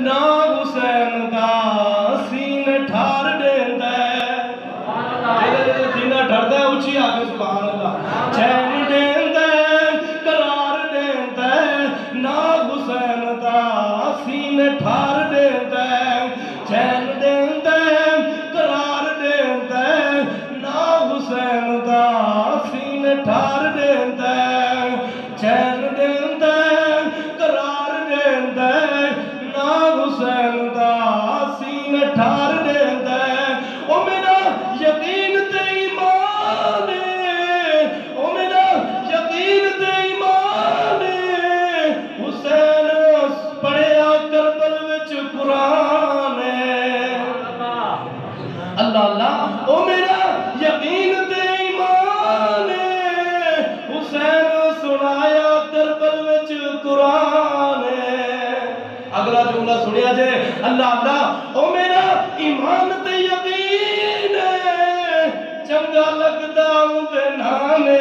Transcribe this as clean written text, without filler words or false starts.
ना हुसैन दा सीन ठार देंदा सीना ठरदा उची आके सुभान अल्लाह चैन देंदा करार देंदा ना हुसैन दा सीन ठार देंदा चैन देंदा करार देंदा ना हुसैन दा सीन ठार देंदा चैन देंदा करार देंदा ना हुसैन दा सीन ठार देंदा ओ मेरा यकीन ते ईमान ओ मेरा यकीन ते ईमान हुसैन पढ़िया करबल विच कुरान अल्लाह अल्लाह ओ मेरा यकीन ते ईमान हुसैन सुनाया करबल विच कुरान अगला जुमला सुनिया जे अल्लाह अल्लाह ओ मेरा ईमान ते यकीन चंगा लगदा उंदे नाने